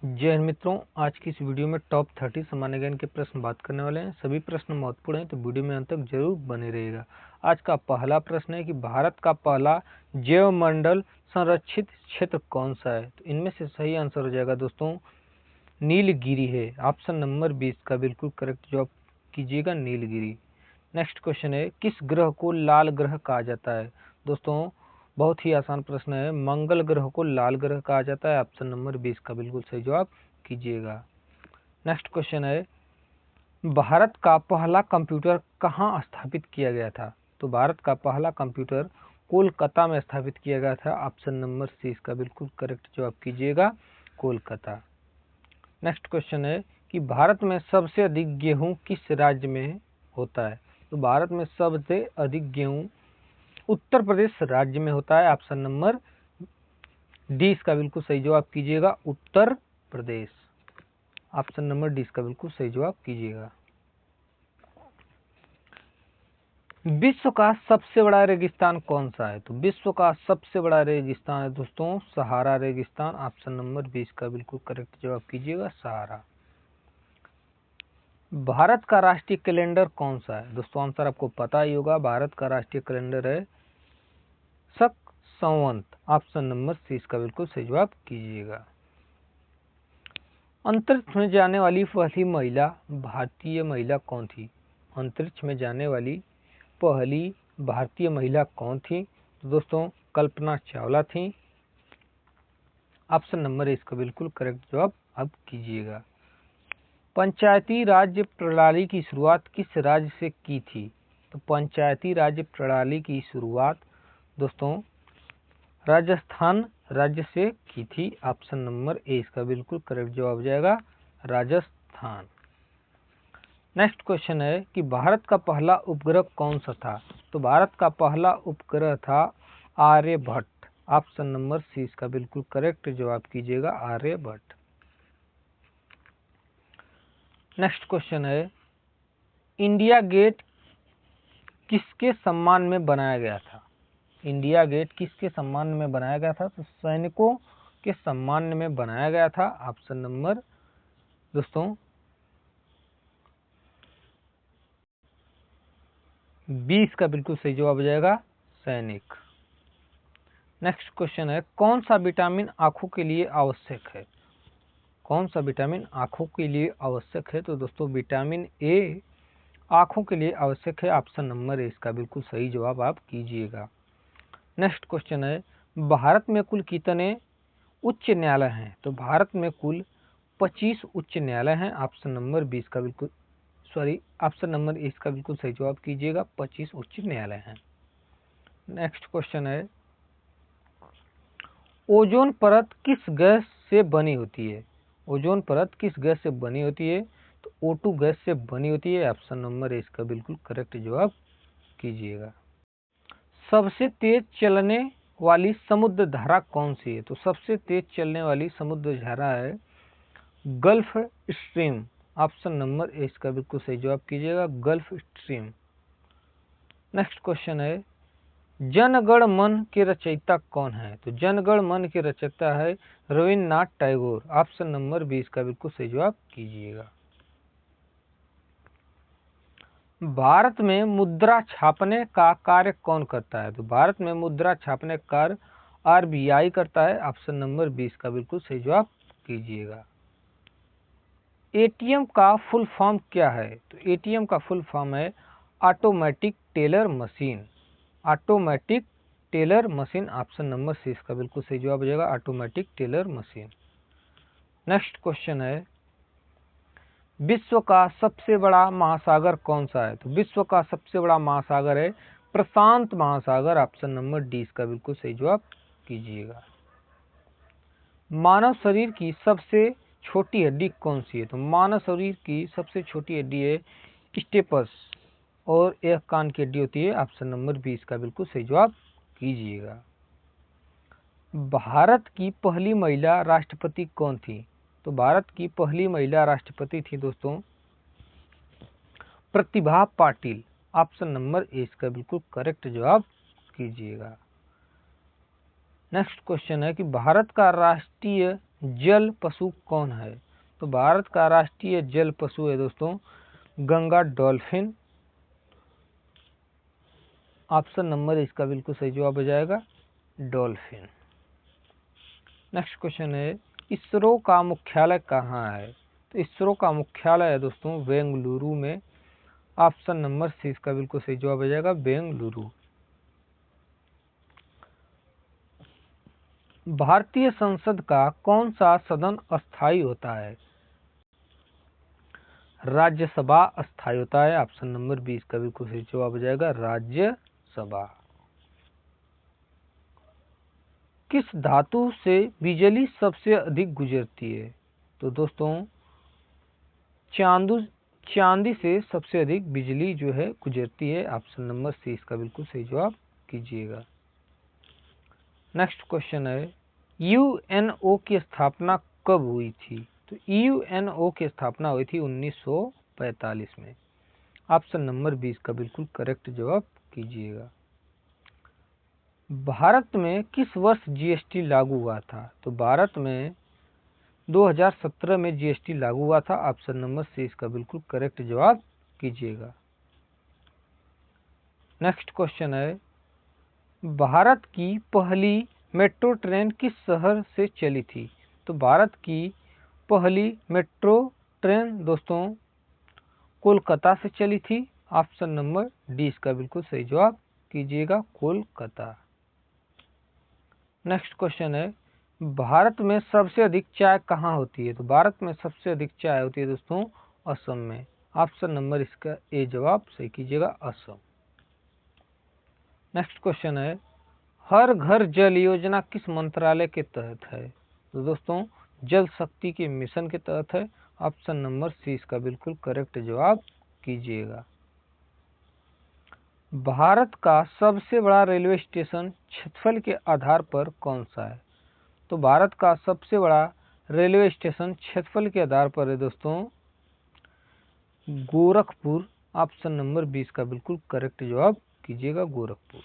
जय हिंद मित्रों, आज की इस वीडियो में टॉप 30 सामान्य ज्ञान के प्रश्न बात करने वाले हैं। सभी प्रश्न महत्वपूर्ण हैं, तो वीडियो में अंत तक जरूर बने रहिएगा। आज का पहला प्रश्न है कि भारत का पहला जैवमंडल संरक्षित क्षेत्र कौन सा है। तो इनमें से सही आंसर हो जाएगा दोस्तों नीलगिरी है। ऑप्शन नंबर 20 का बिल्कुल करेक्ट जवाब कीजिएगा, नीलगिरी। नेक्स्ट क्वेश्चन है, किस ग्रह को लाल ग्रह कहा जाता है। दोस्तों बहुत ही आसान प्रश्न है, मंगल ग्रह को लाल ग्रह कहा जाता है। ऑप्शन नंबर 20 का बिल्कुल सही जवाब कीजिएगा। नेक्स्ट क्वेश्चन है, भारत का पहला कंप्यूटर कहाँ स्थापित किया गया था। तो भारत का पहला कंप्यूटर कोलकाता में स्थापित किया गया था। ऑप्शन नंबर सी इसका बिल्कुल करेक्ट जवाब कीजिएगा, कोलकाता। नेक्स्ट क्वेश्चन है कि भारत में सबसे अधिक गेहूं किस राज्य में होता है। तो भारत में सबसे अधिक गेहूं उत्तर प्रदेश राज्य में होता है। ऑप्शन नंबर डी इसका बिल्कुल सही जवाब कीजिएगा, Uttar Pradesh. Option number D इसका बिल्कुल सही जवाब कीजिएगा। विश्व का सबसे बड़ा रेगिस्तान कौन सा है। तो विश्व का सबसे बड़ा रेगिस्तान है दोस्तों सहारा रेगिस्तान। ऑप्शन नंबर 20 का बिल्कुल करेक्ट जवाब कीजिएगा, सहारा। भारत का राष्ट्रीय कैलेंडर कौन सा है। दोस्तों आंसर आपको पता ही होगा, भारत का राष्ट्रीय कैलेंडर है शक संवत। ऑप्शन नंबर सी इसका बिल्कुल सही जवाब कीजिएगा। अंतरिक्ष में जाने वाली पहली महिला भारतीय महिला कौन थी। अंतरिक्ष में जाने वाली पहली भारतीय महिला कौन थी। तो दोस्तों कल्पना चावला थी। ऑप्शन नंबर इसका बिल्कुल करेक्ट जवाब अब कीजिएगा। पंचायती राज्य प्रणाली की शुरुआत किस राज्य से की थी। तो पंचायती राज्य प्रणाली की शुरुआत दोस्तों राजस्थान राज्य से की थी। ऑप्शन नंबर ए इसका बिल्कुल करेक्ट जवाब हो जाएगा, राजस्थान। नेक्स्ट क्वेश्चन है कि भारत का पहला उपग्रह कौन सा था। तो भारत का पहला उपग्रह था आर्यभट्ट। ऑप्शन नंबर सी इसका बिल्कुल करेक्ट जवाब कीजिएगा, आर्यभट्ट। नेक्स्ट क्वेश्चन है, इंडिया गेट किसके सम्मान में बनाया गया था। इंडिया गेट किसके सम्मान में बनाया गया था। तो सैनिकों के सम्मान में बनाया गया था। ऑप्शन नंबर दोस्तों 20 का बिल्कुल सही जवाब हो जाएगा, सैनिक। नेक्स्ट क्वेश्चन है, कौन सा विटामिन आंखों के लिए आवश्यक है। कौन सा विटामिन आंखों के लिए आवश्यक है। तो दोस्तों विटामिन ए आंखों के लिए आवश्यक है। ऑप्शन नंबर ए इसका बिल्कुल सही जवाब आप कीजिएगा। नेक्स्ट क्वेश्चन है, भारत में कुल कितने उच्च न्यायालय हैं। तो भारत में कुल 25 उच्च न्यायालय हैं। ऑप्शन नंबर 20 का बिल्कुल ऑप्शन नंबर ए इसका बिल्कुल सही जवाब कीजिएगा, 25 उच्च न्यायालय हैं। नेक्स्ट क्वेश्चन है, ओजोन परत किस गैस से बनी होती है। ओजोन परत किस गैस से बनी होती है। तो O2 गैस से बनी होती है। ऑप्शन नंबर ए इसका बिल्कुल करेक्ट जवाब कीजिएगा। सबसे तेज चलने वाली समुद्र धारा कौन सी है। तो सबसे तेज चलने वाली समुद्र धारा है gulf stream. Option number A इसका बिल्कुल सही जवाब कीजिएगा, गल्फ स्ट्रीम। नेक्स्ट क्वेश्चन है, जनगण मन के रचयिता कौन है। तो जनगण मन के रचयिता है रविन्द्रनाथ टैगोर। ऑप्शन नंबर 20 का बिल्कुल सही जवाब कीजिएगा। भारत में मुद्रा छापने का कार्य कौन करता है। तो भारत में मुद्रा छापने का कार्य RBI करता है। ऑप्शन नंबर 20 का बिल्कुल सही जवाब कीजिएगा। ATM का फुल फॉर्म क्या है। तो ATM का फुल फॉर्म है automatic teller machine. Automatic teller machine. Option number C इसका बिल्कुल सही जवाब हो जाएगा, automatic teller machine. Next question है, विश्व का सबसे बड़ा महासागर कौन सा है। तो विश्व का सबसे बड़ा महासागर है प्रशांत महासागर। ऑप्शन नंबर डी इसका बिल्कुल सही जवाब कीजिएगा। मानव शरीर की सबसे छोटी हड्डी कौन सी है। तो मानव शरीर की सबसे छोटी हड्डी है स्टेपस और एक कान की हड्डी होती है। ऑप्शन नंबर 20 का बिल्कुल सही जवाब कीजिएगा। भारत की पहली महिला राष्ट्रपति कौन थी। तो भारत की पहली महिला राष्ट्रपति थी दोस्तों Pratibha Patil. Option number A इसका बिल्कुल करेक्ट जवाब कीजिएगा। नेक्स्ट क्वेश्चन है कि भारत का राष्ट्रीय जल पशु कौन है? तो भारत का राष्ट्रीय जल पशु है दोस्तों गंगा डॉल्फिन। ऑप्शन नंबर इसका बिल्कुल सही जवाब हो जाएगा डॉल्फिन। नेक्स्ट क्वेश्चन है इसरो का मुख्यालय कहाँ है? तो इसरो का मुख्यालय है दोस्तों बेंगलुरु में। ऑप्शन नंबर सी इसका बिल्कुल सही जवाब हो जाएगा बेंगलुरु। भारतीय संसद का कौन सा सदन अस्थायी होता है? राज्यसभा अस्थायी होता है। ऑप्शन नंबर 20 का बिल्कुल सही जवाब हो जाएगा राज्यसभा। किस धातु से बिजली सबसे अधिक गुजरती है? तो दोस्तों चांदी से सबसे अधिक बिजली जो है गुजरती है। ऑप्शन नंबर सी इसका बिल्कुल सही जवाब कीजिएगा। नेक्स्ट क्वेश्चन है यूएनओ की स्थापना कब हुई थी? तो यूएनओ की स्थापना हुई थी 1945 में। ऑप्शन नंबर 20 का बिल्कुल करेक्ट जवाब कीजिएगा। भारत में किस वर्ष जीएसटी लागू हुआ था? तो भारत में 2017 में जीएसटी लागू हुआ था। ऑप्शन नंबर सी इसका बिल्कुल करेक्ट जवाब कीजिएगा। नेक्स्ट क्वेश्चन है भारत की पहली मेट्रो ट्रेन किस शहर से चली थी? तो भारत की पहली मेट्रो ट्रेन दोस्तों कोलकाता से चली थी। ऑप्शन नंबर डी इसका बिल्कुल सही जवाब कीजिएगा कोलकाता। नेक्स्ट क्वेश्चन है भारत में सबसे अधिक चाय कहाँ होती है? तो भारत में सबसे अधिक चाय होती है दोस्तों असम में। ऑप्शन नंबर इसका ए जवाब सही कीजिएगा असम। नेक्स्ट क्वेश्चन है हर घर जल योजना किस मंत्रालय के तहत है? तो दोस्तों जल शक्ति के मिशन के तहत है। ऑप्शन नंबर सी इसका बिल्कुल करेक्ट जवाब कीजिएगा। भारत का सबसे बड़ा रेलवे स्टेशन क्षेत्रफल के आधार पर कौन सा है? तो भारत का सबसे बड़ा रेलवे स्टेशन क्षेत्रफल के आधार पर है दोस्तों गोरखपुर। ऑप्शन नंबर 20 का बिल्कुल करेक्ट जवाब कीजिएगा गोरखपुर।